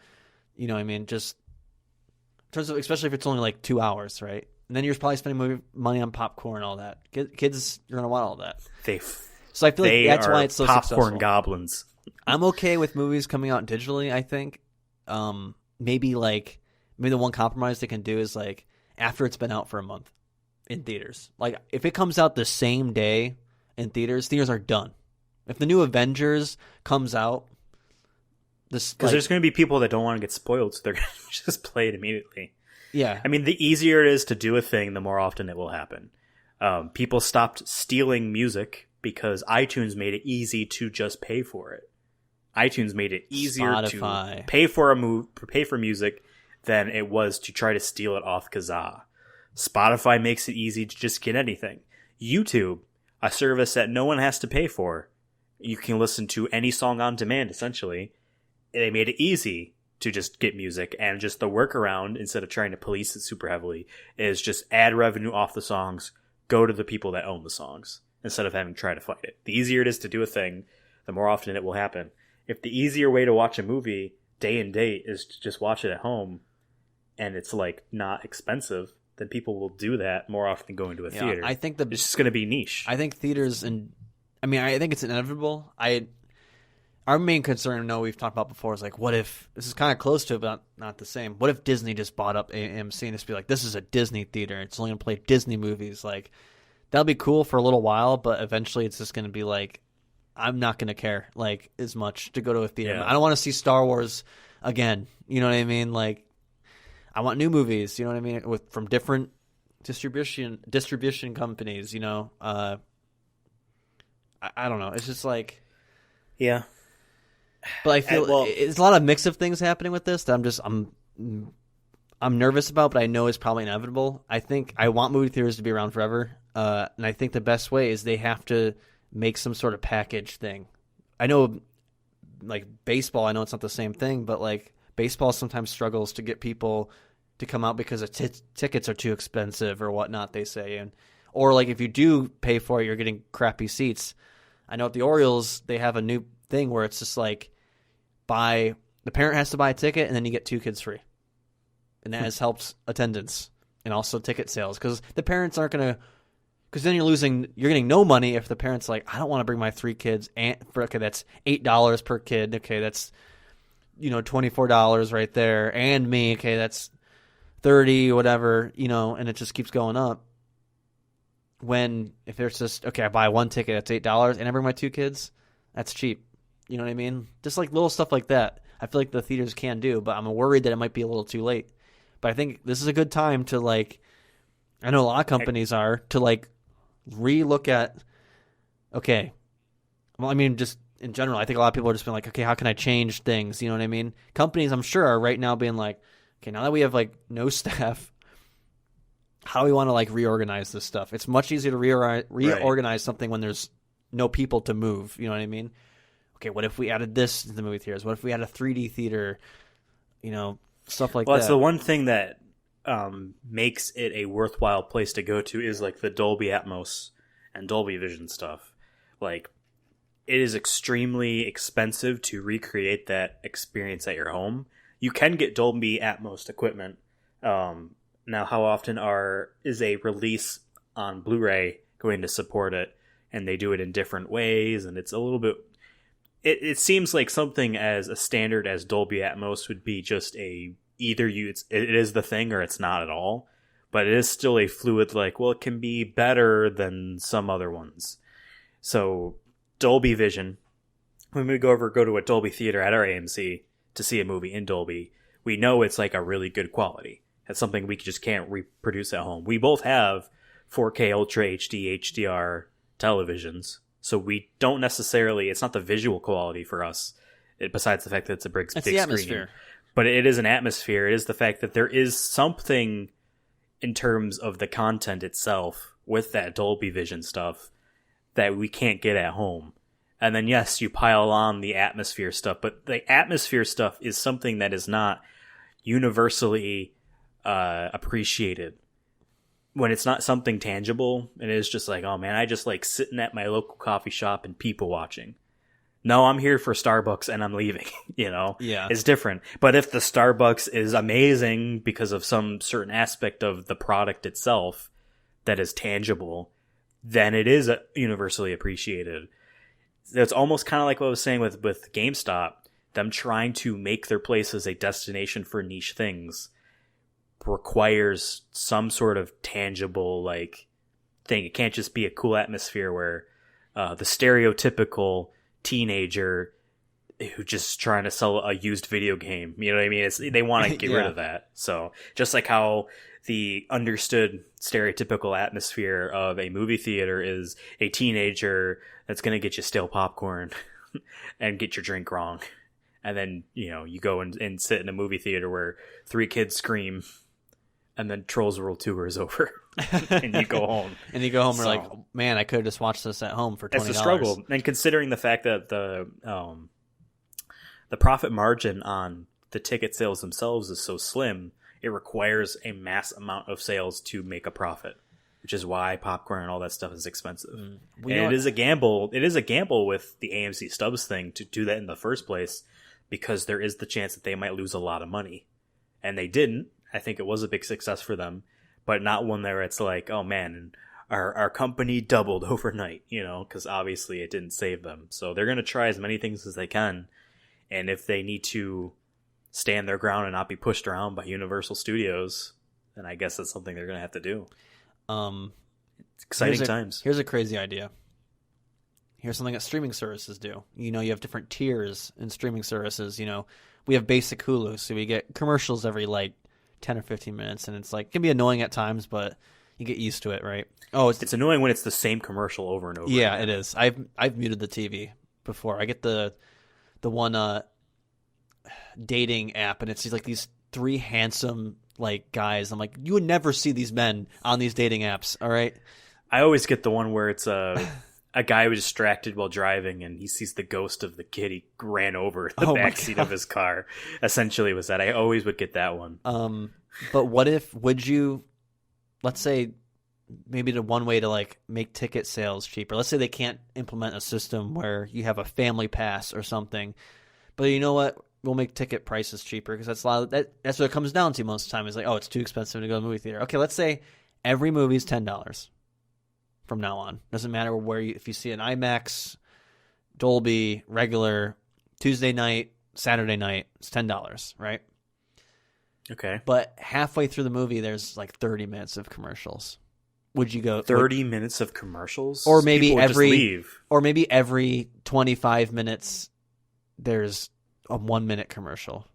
Speaker 2: You know what I mean? Just in terms of, especially if it's only like 2 hours, right? And then you're probably spending money on popcorn and all that. Kids, you're going to want all that. So I feel like that's why it's so
Speaker 1: popcorn
Speaker 2: successful.
Speaker 1: Goblins.
Speaker 2: I'm okay with movies coming out digitally, I think. Maybe the one compromise they can do is like after it's been out for a month in theaters. Like if it comes out the same day in theaters are done. If the new Avengers comes out,
Speaker 1: because there's going to be people that don't want to get spoiled, so they're going to just play it immediately.
Speaker 2: Yeah.
Speaker 1: I mean, the easier it is to do a thing, the more often it will happen. People stopped stealing music because iTunes made it easy to just pay for it. iTunes made it easier to pay for music than it was to try to steal it off Kazaa. Spotify makes it easy to just get anything. YouTube, a service that no one has to pay for, you can listen to any song on demand, essentially. They made it easy to just get music, and just the workaround, instead of trying to police it super heavily, is just add revenue off the songs, go to the people that own the songs, instead of having to try to fight it. The easier it is to do a thing, the more often it will happen. If the easier way to watch a movie day and date is to just watch it at home, and it's like not expensive, then people will do that more often than going to a theater.
Speaker 2: I think
Speaker 1: it's just going to be niche.
Speaker 2: I think theaters I think it's inevitable. Our main concern, I know we've talked about before, is like, what if, this is kind of close to it, but not the same. What if Disney just bought up AMC and just be like, this is a Disney theater. It's only going to play Disney movies. Like, that'll be cool for a little while, but eventually it's just going to be like, I'm not going to care, like, as much to go to a theater. Yeah. I don't want to see Star Wars again. You know what I mean? Like, I want new movies, you know what I mean? From different distribution companies, you know? I don't know. It's just like...
Speaker 1: Yeah.
Speaker 2: But I feel it's a lot of mix of things happening with this that I'm nervous about, but I know it's probably inevitable. I want movie theaters to be around forever, and I think the best way is they have to make some sort of package thing. I know, like baseball, I know it's not the same thing, but like baseball sometimes struggles to get people to come out because the tickets are too expensive or whatnot, they say, or like if you do pay for it, you're getting crappy seats. I know at the Orioles, they have a new thing where it's just like the parent has to buy a ticket and then you get 2 kids free. And that has helped attendance. and also ticket sales, because the parents aren't going to. Because then you're getting no money if the parents like, I don't want to bring my 3 kids. Okay, that's $8 per kid. Okay, that's $24 right there, and me. Okay, that's 30, whatever. And it just keeps going up. If there's just I buy 1 ticket, that's $8, and I bring my 2 kids, that's cheap. You know what I mean? Just like little stuff like that. I feel like the theaters can do, but I'm worried that it might be a little too late. But I think this is a good time to like. I know a lot of companies are to like. Re-look at, okay, well, I mean, just in general, I think a lot of people are just being like, okay, how can I change things? You know what I mean? Companies, I'm sure, are right now being like, okay, now that we have like no staff, how do we want to like reorganize this stuff? It's much easier to reorganize something when there's no people to move. You know what I mean? Okay, what if we added this to the movie theaters? What if we had a 3D theater? Stuff like that.
Speaker 1: Well, it's the one thing that makes it a worthwhile place to go to is like the Dolby Atmos and Dolby Vision stuff. Like, it is extremely expensive to recreate that experience at your home. You can get Dolby Atmos equipment. Now, how often is a release on Blu-ray going to support it? And they do it in different ways, and it's a little bit. It seems like something as a standard as Dolby Atmos would be just either it is the thing or it's not at all, but it is still a fluid, like, well, it can be better than some other ones. So Dolby Vision, when we go to a Dolby theater at our AMC to see a movie in Dolby, we know it's like a really good quality. It's something we just can't reproduce at home. We both have 4K Ultra HD HDR televisions, so we don't necessarily, it's not the visual quality for us, besides the fact that it's a big screen.
Speaker 2: Atmosphere.
Speaker 1: But it is an atmosphere. It is the fact that there is something in terms of the content itself with that Dolby Vision stuff that we can't get at home. And then, yes, you pile on the atmosphere stuff, but the atmosphere stuff is something that is not universally appreciated. When it's not something tangible, it is just like, oh man, I just like sitting at my local coffee shop and people watching. No, I'm here for Starbucks and I'm leaving, Yeah. It's different. But if the Starbucks is amazing because of some certain aspect of the product itself that is tangible, then it is universally appreciated. It's almost kind of like what I was saying with GameStop, them trying to make their places a destination for niche things requires some sort of tangible like thing. It can't just be a cool atmosphere where the stereotypical teenager who just trying to sell a used video game. You know what I mean? They want to get rid of that. So just like how the understood stereotypical atmosphere of a movie theater is a teenager that's going to get you stale popcorn and get your drink wrong. And then, you go and sit in a movie theater where 3 kids scream and then Trolls World Tour is over. And you go home.
Speaker 2: And you're like, oh, man, I could have just watched this at home for $20.
Speaker 1: It's a struggle. And considering the fact that the profit margin on the ticket sales themselves is so slim, it requires a mass amount of sales to make a profit, which is why popcorn and all that stuff is expensive. And it is a gamble. It is a gamble with the AMC Stubs thing to do that in the first place, because there is the chance that they might lose a lot of money. And they didn't. I think it was a big success for them. But not one where it's like, oh man, our company doubled overnight, because obviously it didn't save them. So they're going to try as many things as they can. And if they need to stand their ground and not be pushed around by Universal Studios, then I guess that's something they're going to have to do. It's exciting times.
Speaker 2: Here's a crazy idea. Here's something that streaming services do. You have different tiers in streaming services. We have basic Hulu, so we get commercials every 10 or 15 minutes, and it's it can be annoying at times, but you get used to it, right? Oh,
Speaker 1: it's annoying when it's the same commercial over and over.
Speaker 2: Yeah,
Speaker 1: again.
Speaker 2: It is. I've muted the TV before. I get the one dating app, and it's these 3 handsome guys. I'm like, you would never see these men on these dating apps. All right.
Speaker 1: I always get the one where it's a guy was distracted while driving and he sees the ghost of the kid he ran over in the backseat of his car. Essentially was that. I always would get that one.
Speaker 2: But would you, let's say maybe the one way to make ticket sales cheaper. Let's say they can't implement a system where you have a family pass or something. But you know what? we'll make ticket prices cheaper because that's that's what it comes down to most of the time. Is like, oh, it's too expensive to go to the movie theater. Okay, let's say every movie is $10 from now on. Doesn't matter if you see an IMAX, Dolby, regular, Tuesday night, Saturday night, it's $10, right?
Speaker 1: Okay.
Speaker 2: But halfway through the movie, there's like 30 minutes of commercials. Would you go
Speaker 1: 30 minutes of commercials?
Speaker 2: Or maybe
Speaker 1: People would just leave.
Speaker 2: Or maybe every 25 minutes there's a 1-minute commercial.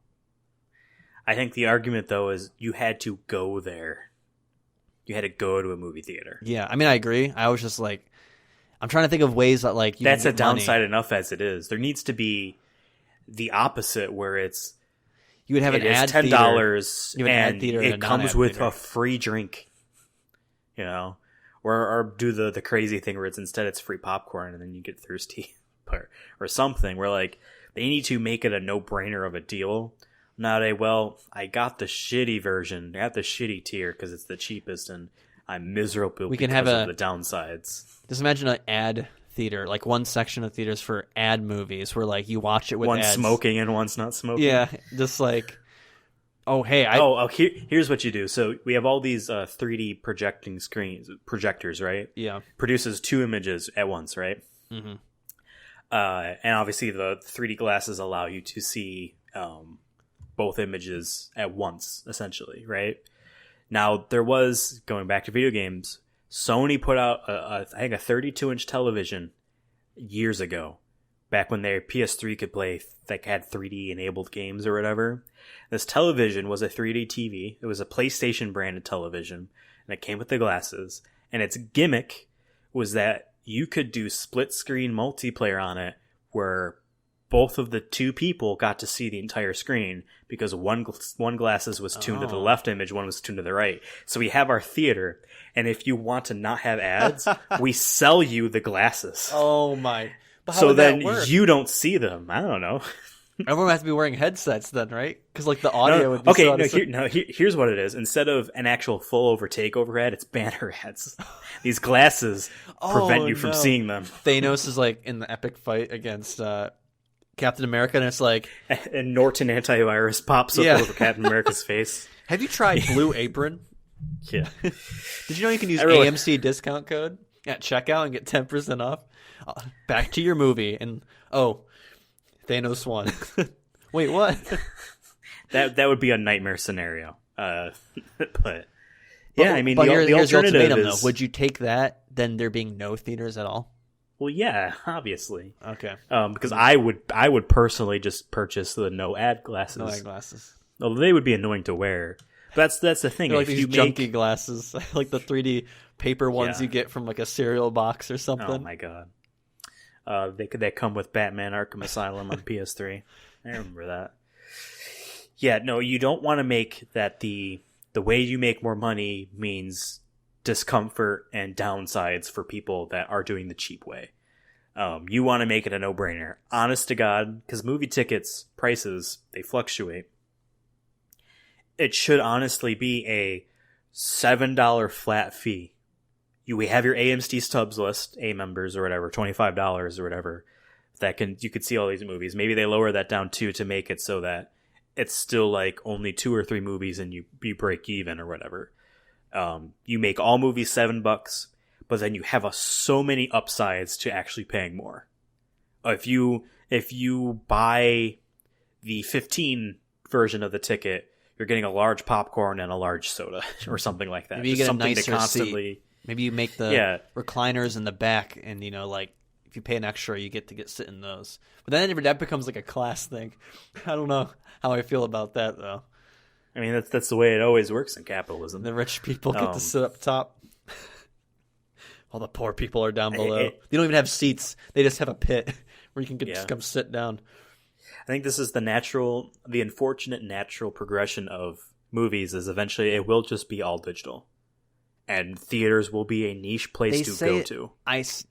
Speaker 1: I think the argument though is you had to go there. You had to go to a movie theater.
Speaker 2: Yeah, I mean I agree. I was just like I'm trying to think of ways that like
Speaker 1: that's a downside enough as it is. There needs to be the opposite where it's
Speaker 2: you would have an ad
Speaker 1: $10
Speaker 2: theater.
Speaker 1: And it comes with a free drink, you know, or do the crazy thing where it's free popcorn and then you get thirsty, or something where like they need to make it a no-brainer of a deal, not I got the shitty version, I got the shitty tier because it's the cheapest and I'm miserable because of the downsides.
Speaker 2: Just imagine an ad theater, like one section of theaters for ad movies where like you watch it with
Speaker 1: one's
Speaker 2: ads.
Speaker 1: Smoking and one's not smoking.
Speaker 2: Yeah, just like
Speaker 1: here's what you do. So we have all these 3D projectors, right?
Speaker 2: Yeah,
Speaker 1: produces 2 images at once, right?
Speaker 2: Mm-hmm.
Speaker 1: And obviously the 3D glasses allow you to see both images at once, essentially, right? Now there was, going back to video games, Sony put out I think a 32-inch television years ago, back when their PS3 could play, like had 3D enabled games or whatever. This television was a 3D TV. It was a PlayStation branded television, and it came with the glasses. And its gimmick was that you could do split screen multiplayer on it, where both of the two people got to see the entire screen because one glasses was tuned to the left image, one was tuned to the right. So we have our theater, and if you want to not have ads, we sell you the glasses.
Speaker 2: Oh my! But how
Speaker 1: so
Speaker 2: would
Speaker 1: then
Speaker 2: that work?
Speaker 1: you don't see them. I don't know.
Speaker 2: Everyone would have to be wearing headsets then, right? Because like the audio would be
Speaker 1: here's what it is. Instead of an actual full over takeover ad, it's banner ads. These glasses prevent you from seeing them.
Speaker 2: Thanos is like in the epic fight against Captain America, and it's like
Speaker 1: and Norton antivirus pops up over Captain America's face.
Speaker 2: Have you tried Blue Apron?
Speaker 1: Yeah.
Speaker 2: Did you know you can use AMC discount code at checkout and get 10% off? Back to your movie, and Thanos won. Wait, what?
Speaker 1: That would be a nightmare scenario. But yeah, I mean,
Speaker 2: but
Speaker 1: the alternative is...
Speaker 2: though. Would you take that, then there being no theaters at all?
Speaker 1: Well, yeah, obviously.
Speaker 2: Okay.
Speaker 1: Because I would personally just purchase the no ad glasses.
Speaker 2: No ad glasses.
Speaker 1: Although they would be annoying to wear. But that's the thing.
Speaker 2: They're like these junky glasses, like the 3D paper ones you get from like a cereal box or something.
Speaker 1: Oh my god. They come with Batman Arkham Asylum on PS3. I remember that. Yeah, no, you don't want to make that the way you make more money means discomfort and downsides for people that are doing the cheap way. You want to make it a no-brainer. Honest to God, because movie tickets prices, they fluctuate. It should honestly be a $7 flat fee. We have your AMC stubs list, A members or whatever, $25 or whatever. You could see all these movies. Maybe they lower that down too to make it so that it's still like only 2 or 3 movies and you break even or whatever. You make all movies $7, but then you have so many upsides to actually paying more. If you buy the 15 version of the ticket, you're getting a large popcorn and a large soda or something like that.
Speaker 2: Maybe you
Speaker 1: Just
Speaker 2: get a
Speaker 1: something
Speaker 2: nicer
Speaker 1: to constantly
Speaker 2: seat. Maybe you make the recliners in the back, and like if you pay an extra, you get to sit in those. But then that becomes like a class thing. I don't know how I feel about that though.
Speaker 1: I mean, that's the way it always works in capitalism.
Speaker 2: The rich people get to sit up top, while the poor people are down below. They don't even have seats; they just have a pit where you can just come sit down.
Speaker 1: I think this is the unfortunate natural progression of movies. Is eventually it will just be all digital, and theaters will be a niche place to go to. I just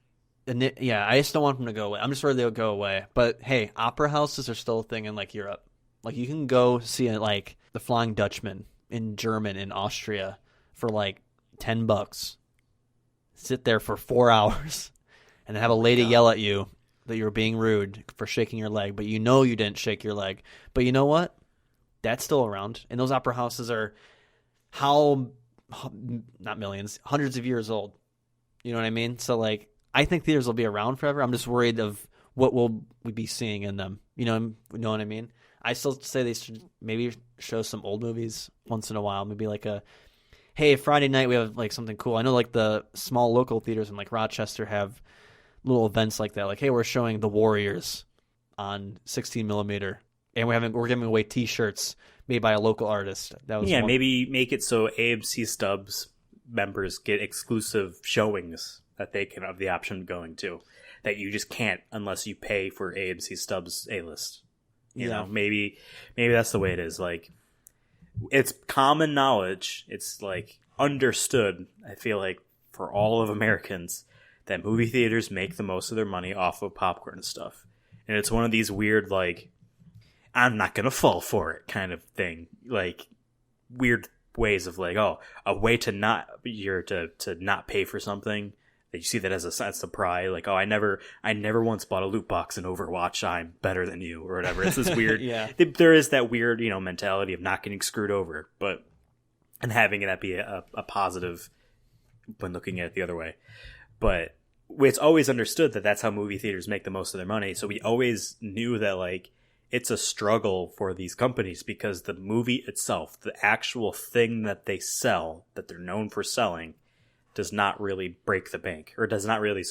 Speaker 2: don't want them to go away. I'm just worried they'll go away. But hey, opera houses are still a thing in like Europe. Like you can go see it, like The Flying Dutchman in German in Austria for like $10. Sit there for 4 hours and have a lady yell at you that you were being rude for shaking your leg, but you know you didn't shake your leg. But you know what? That's still around. And those opera houses are not millions, hundreds of years old. You know what I mean? So, like, I think theaters will be around forever. I'm just worried of what will we be seeing in them. You know what I mean? I still say they should maybe show some old movies once in a while. Maybe like hey, Friday night we have like something cool. I know like the small local theaters in like Rochester have little events like that. Like, hey, we're showing The Warriors on 16 millimeter, and we're giving away T-shirts made by a local artist. That was
Speaker 1: maybe make it so AMC Stubs members get exclusive showings that they can have the option of going to, that you just can't unless you pay for AMC Stubs A-list. You know, maybe that's the way it is. Like, it's common knowledge. It's like understood, I feel like, for all of Americans, that movie theaters make the most of their money off of popcorn and stuff. And it's one of these weird, like, I'm not going to fall for it kind of thing. Like, weird ways of like, oh, a way to not pay for something. That you see that as a sense of pride, like, oh, I never once bought a loot box in Overwatch. I'm better than you, or whatever. It's this weird.
Speaker 2: Yeah.
Speaker 1: There is that weird, mentality of not getting screwed over, and having that be a positive when looking at it the other way. But it's always understood that that's how movie theaters make the most of their money. So we always knew that, like, it's a struggle for these companies because the movie itself, the actual thing that they sell, that they're known for selling, does not really break the bank, or does not really,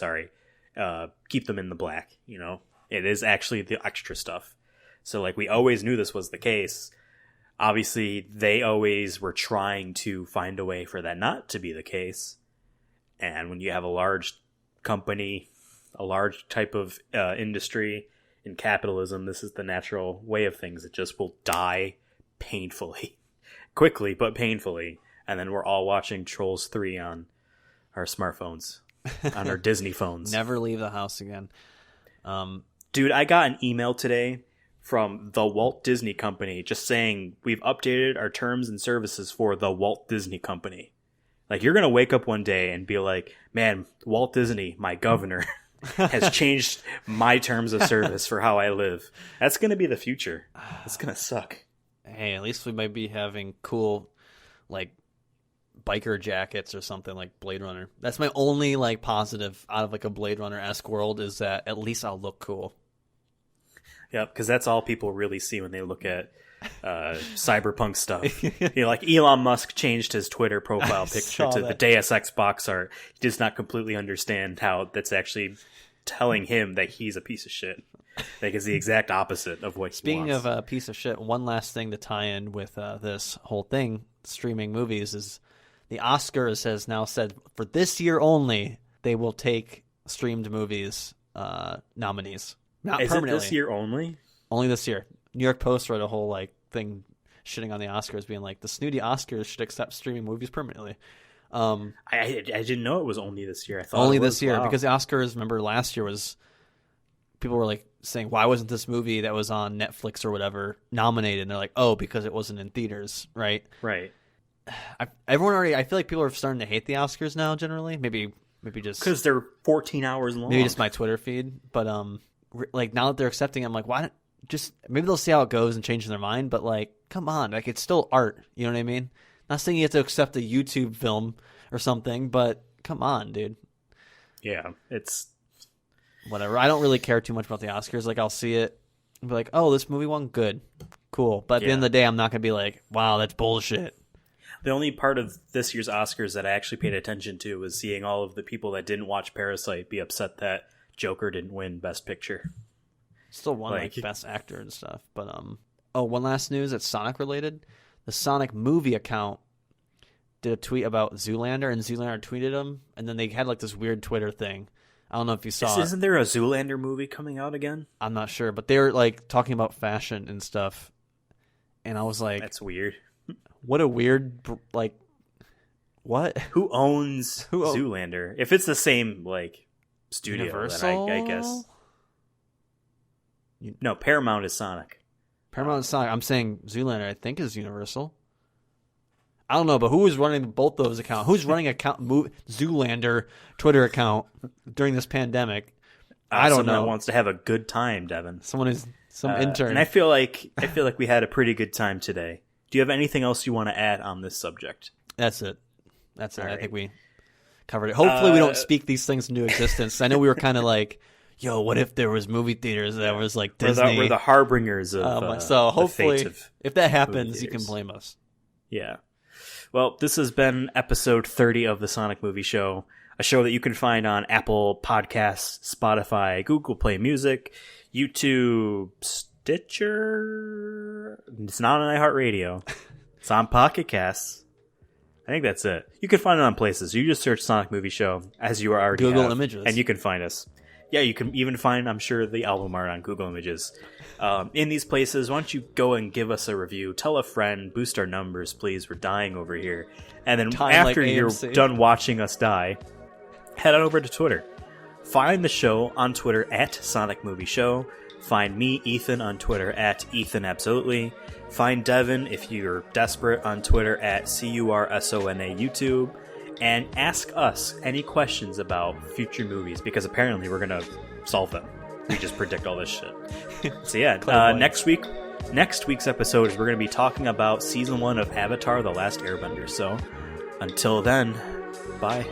Speaker 1: keep them in the black. It is actually the extra stuff. So, like, we always knew this was the case. Obviously, they always were trying to find a way for that not to be the case. And when you have a large company, a large type of industry in capitalism, this is the natural way of things. It just will die painfully, quickly, but painfully. And then we're all watching Trolls 3 on our smartphones, on our Disney phones.
Speaker 2: Never leave the house again.
Speaker 1: Dude, I got an email today from the Walt Disney Company just saying we've updated our terms and services for the Walt Disney Company. Like, you're going to wake up one day and be like, man, Walt Disney, my governor, has changed my terms of service for how I live. That's going to be the future. It's going to suck.
Speaker 2: Hey, at least we might be having cool, like, biker jackets or something like Blade Runner. That's my only, like, positive out of, like, a Blade Runner-esque world, is that at least I'll look cool.
Speaker 1: Yep, because that's all people really see when they look at cyberpunk stuff. Like, Elon Musk changed his Twitter profile picture to the Deus Ex box art. He does not completely understand how that's actually telling him that he's a piece of shit. Like, it's the exact opposite of what he wants.
Speaker 2: Speaking of a piece of shit, one last thing to tie in with this whole thing, streaming movies, is the Oscars has now said for this year only they will take streamed movies nominees. Not
Speaker 1: Is
Speaker 2: permanently.
Speaker 1: It this year only?
Speaker 2: Only this year. New York Post wrote a whole like thing shitting on the Oscars, being like, the snooty Oscars should accept streaming movies permanently.
Speaker 1: I didn't know it was only this year. I thought
Speaker 2: only
Speaker 1: it was,
Speaker 2: this year,
Speaker 1: wow.
Speaker 2: because the Oscars, remember last year was, people were like saying, why wasn't this movie that was on Netflix or whatever nominated? And they're like, oh, because it wasn't in theaters, right?
Speaker 1: Right.
Speaker 2: Everyone already, I feel like people are starting to hate the Oscars now. Generally, maybe just
Speaker 1: because they're 14 hours long.
Speaker 2: Maybe just my Twitter feed, but like, now that they're accepting, I'm like, why don't just, maybe they'll see how it goes and change their mind. But like, come on, like, it's still art. You know what I mean? Not saying you have to accept a YouTube film or something, but come on, dude.
Speaker 1: Yeah, it's
Speaker 2: whatever. I don't really care too much about the Oscars. Like, I'll see it and be like, oh, this movie won, good, cool. But at the end of the day, I'm not gonna be like, wow, that's bullshit.
Speaker 1: The only part of this year's Oscars that I actually paid attention to was seeing all of the people that didn't watch Parasite be upset that Joker didn't win Best Picture.
Speaker 2: Still won like Best Actor and stuff. But one last news that's Sonic related. The Sonic movie account did a tweet about Zoolander, and Zoolander tweeted him, and then they had like this weird Twitter thing. I don't know if you saw it.
Speaker 1: Isn't there a Zoolander movie coming out again?
Speaker 2: I'm not sure, but they were like talking about fashion and stuff, and I was like,
Speaker 1: that's weird.
Speaker 2: What a weird, like, what?
Speaker 1: Who owns Zoolander? If it's the same, like, studio,
Speaker 2: Universal?
Speaker 1: then I guess. No, Paramount is Sonic.
Speaker 2: Paramount is Sonic. I'm saying Zoolander, I think, is Universal. I don't know, but who is running both those accounts? Who's running Zoolander Twitter account during this pandemic? I don't
Speaker 1: Someone
Speaker 2: know.
Speaker 1: that wants to have a good time, Devin.
Speaker 2: Someone who's some intern.
Speaker 1: And I feel like we had a pretty good time today. Do you have anything else you want to add on this subject?
Speaker 2: That's it.
Speaker 1: All
Speaker 2: I
Speaker 1: right.
Speaker 2: think we covered it. Hopefully we don't speak these things into existence. I know we were kind of like, yo, what if there was movie theaters that was like Disney?
Speaker 1: We're the harbingers of
Speaker 2: so hopefully,
Speaker 1: the fate of
Speaker 2: if that happens, you
Speaker 1: theaters.
Speaker 2: can blame us.
Speaker 1: Yeah. Well, this has been episode 30 of the Sonic Movie Show, a show that you can find on Apple Podcasts, Spotify, Google Play Music, YouTube, Stitcher. It's not on iHeartRadio. It's on Pocket Casts. I think that's it. You can find it on places. You just search Sonic Movie Show, as you already
Speaker 2: Google
Speaker 1: have,
Speaker 2: Images.
Speaker 1: and you can find us. Yeah, you can even find, I'm sure, the album art on Google Images. In these places, why don't you go and give us a review, tell a friend, boost our numbers, please. We're dying over here. And then after you're done watching us die, head on over to Twitter. Find the show on Twitter at Sonic Movie Show. Find me, Ethan, on Twitter at Ethan Absolutely. Find Devin, if you're desperate, on Twitter at CURSONA YouTube. And ask us any questions about future movies, because apparently we're going to solve them. We just predict all this shit. So yeah, next week's episode is we're going to be talking about Season 1 of Avatar: The Last Airbender. So until then, bye.